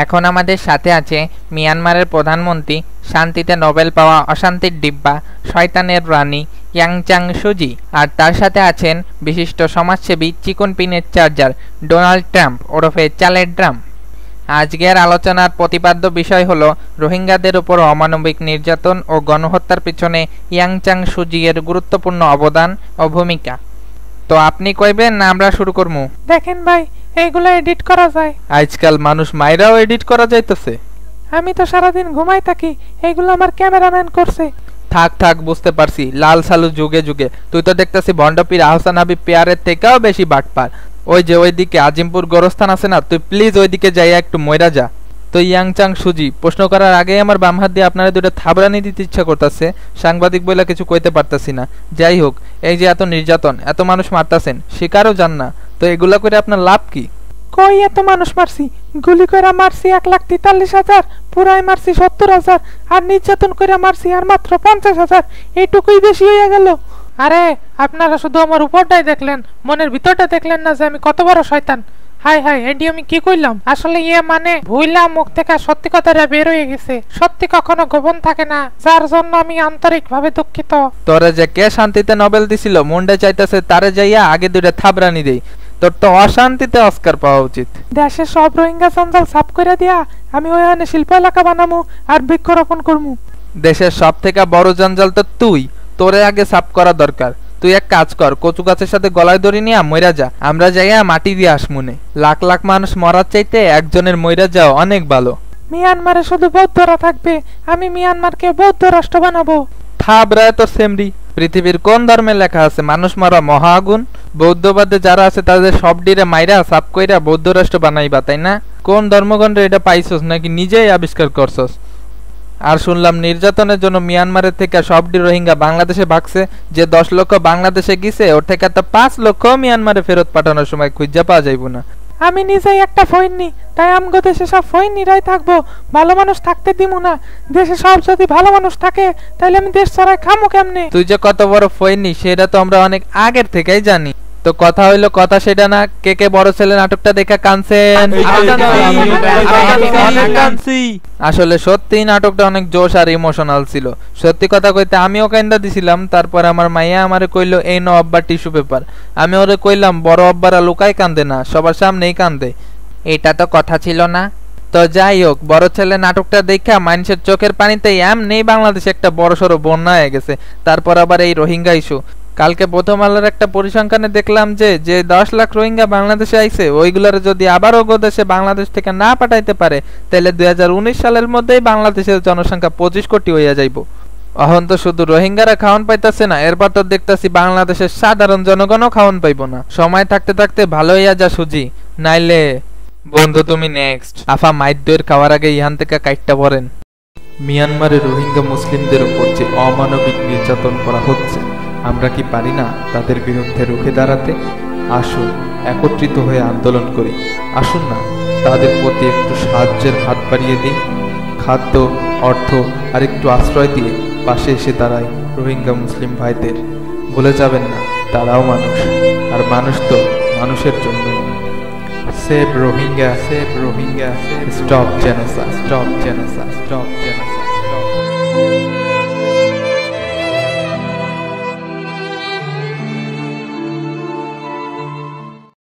এখন আমাদের সাথে আছে মিয়ানমারের প্রধানমন্ত্রী, শান্তিতে নোবেল পাওয়া অশান্তির ডিব্বা, শয়তানের রানী ইয়াংচাং সুজি। আর তার সাথে আছেন বিশিষ্ট সমাজসেবী, চিকন পিনের চার্জার ডোনাল্ড ট্রাম্প ওরফে চালের ড্রাম। আজকের আলোচনার প্রতিপাদ্য বিষয় হলো রোহিঙ্গাদের উপর অমানবিক নির্যাতন ও গণহত্যার পিছনে ইয়াংচাং সুজি এর গুরুত্বপূর্ণ অবদান ও ভূমিকা। তো আপনি কইবেন না আমরা শুরু করবো? দেখেন ভাই, এইগুলো এডিট করা যায়। আজকাল মানুষ মাইরাও এডিট করা যাইতেছে। আমি তো সারাদিন ঘুমাই থাকি, এইগুলো আমার ক্যামেরাম্যান করছে। থাক থাক, বুঝতে পারছি, লাল সালু যুগে যুগে। তুই তো দেখতেছি ভণ্ডপীর আহসান হাবিব পেয়ারের থেকেও বেশি বাটপার। ওই যে ওইদিকে আজিমপুর গোরস্থান আছে না, তুই প্লিজ ওইদিকে যাইয়া একটু মইরা যা। তো ইয়াংচাং সুজি, প্রশ্ন করার আগেই আমার বাম হাত দিয়ে আপনারা দুটো থাবড়ানি দিতে ইচ্ছা করতেছে। সাংবাদিক বলে কিছু কইতে পারতাছি না। যাই হোক, এই যে এত নির্যাতন, এত মানুষ মারতাছেন, শিকারও যান না, তো এগুলা করে আপনার লাভ কি? কই এত মানুষ মারছি? গুলি করে মারছি 1,43,000, পুরাই মারছি 70,000, আর নির্যাতন করে মারছি আর মাত্র 50,000। এইটুকুই বেশি হয়ে গেল। আরে আপনারা শুধু আমার উপরটাই দেখলেন, মনের ভিতরটা দেখলেন না যে আমি কত বড় শয়তান। হাই হাই, এডি আমি কি কইলাম? আসলে মানে ভুইলা মুখ থেকে সত্যি কথাটা বের হয়ে গেছে। সত্যি কখনো গোপন থাকে না, যার জন্য আমি আন্তরিকভাবে দুঃখিত। তোরে যে কে শান্তিতে নোবেল দিছিল, মনটা চাইতেছে তারে যাইয়া আগে দুইটা থাবড়ানি দেই। তোর তো অশান্তিতে অস্কার পাওয়া উচিত। দেশের সব রোহিঙ্গা জঞ্জাল সাফ করে দিয়া আমি ওখানে শিল্প এলাকা বানামু আর বৃক্ষরোপণ করমু। দেশের সব থেকে বড় জঞ্জাল তো তুই, তোরে আগে সাফ করা দরকার। তুই এক কাজ কর, কচু গাছের সাথে গলায় দড়ি নিয়ে মইরা যা, আমরা যাইয়া মাটি দিয়ে আসমুনে। লাখ লাখ মানুষ মরার চাইতে একজনের মইরা যাও অনেক ভালো। মিয়ানমারে শুধু বৌদ্ধরা থাকবে, আমি মিয়ানমারকে বৌদ্ধ রাষ্ট্র বানাবো। থাবরায় তো সেমরি। পৃথিবীর কোন ধর্মে লেখা আছে মানুষ মারা মহা আগুন? বৌদ্ধবাদে যারা আছে তাদের সব ডিরে মাইরা সাফ কইরা বৌদ্ধ রাষ্ট্র বানাইবা, তাই না? কোন ধর্মগ্রন্থে এটা পাইছস নাকি নিজেই আবিষ্কার করছস? আর শুনলাম নির্যাতনের জন্য মিয়ানমারের থেকে সবডি রোহিঙ্গা বাংলাদেশে ভাগছে। যে 10 লক্ষ বাংলাদেশে গিয়েছে, ওর থেকে তো 5 লক্ষ মিয়ানমারে ফেরত পাঠানোর সময় খুঁজা পাওয়া যাইব না। আমি নিজেই একটা ফইন্নি, তাই আমগো দেশে সব ফইন্নিরাই থাকবো, ভালো মানুষ থাকতে দিমু না। দেশে সব যদি ভালো মানুষ থাকে, তাহলে আমি দেশ ছাড়াই খামু কেমনে? তুই যে কত বড় ফইন্নি সেটা তো আমরা অনেক আগের থেকেই জানি। তো কথা হইলো কথা সেটা না, কে কে বড় ছেলে নাটকটা দেখা কানছেন? আসলে সত্যি নাটকটা অনেক জোশ আর ইমোশনাল ছিল। সত্যি কথা কইতে আমিও কান্দা দিছিলাম। তারপর আমার মাইয়া আমারে কইলো, এই নো আব্বা টিস্যু পেপার। আমি ওরে কইলাম, বড় আব্বারা লুকাই কান্দে না, সবার সামনেই কান্দে। এটা তো কথা ছিল না। তো যাই হোক, বড় ছেলে নাটকটা দেখা মানুষের চোখের পানিতে এমনি বাংলাদেশে একটা বড় সড়ো বন্যা হয়ে গেছে। তারপর আবার এই রোহিঙ্গা ইস্যু। কালকে প্রথম আলোর একটা পরিসংখ্যানে দেখলাম যে 10 লাখ রোহিঙ্গা বাংলাদেশে আইছে, ওইগুলার যদি আবার ওগো দেশে বাংলাদেশ থেকে না পাঠাইতে পারে, তাহলে 2019 সালের মধ্যেই বাংলাদেশের জনসংখ্যা 25 কোটি হইয়া যাইব। এখন তো শুধু রোহিঙ্গারা খাওয়ান পাইতেছে না, এরপর তো দেখতেছি বাংলাদেশের সাধারণ জনগণও খাওয়ান পাইব না। সময় থাকতে থাকতে ভালো হইয়া যা সুজি, নাইলে বন্ধু তুমি নেক্সট। আফা মাইদ্যের খাওয়ার আগে ইহান থেকে কাইটটা পড়েন। মিয়ানমারে রোহিঙ্গা মুসলিমদের উপর যে অমানবিক নির্যাতন করা হচ্ছে, আমরা কি পারি না তাদের বিরুদ্ধে রুখে দাঁড়াতে? আসুন একত্রিত হয়ে আন্দোলন করি। আসুন না তাদের প্রতি একটু সাহায্যের হাত বাড়িয়ে দিই। খাদ্য, অর্থ আর একটু আশ্রয় দিয়ে পাশে এসে দাঁড়াই রোহিঙ্গা মুসলিম ভাইদের। ভুলে যাবেন না, তারাও মানুষ, আর মানুষ তো মানুষের জন্য। Save Rohingya, save Rohingya, stop genocide, stop genocide, stop genocide, stop.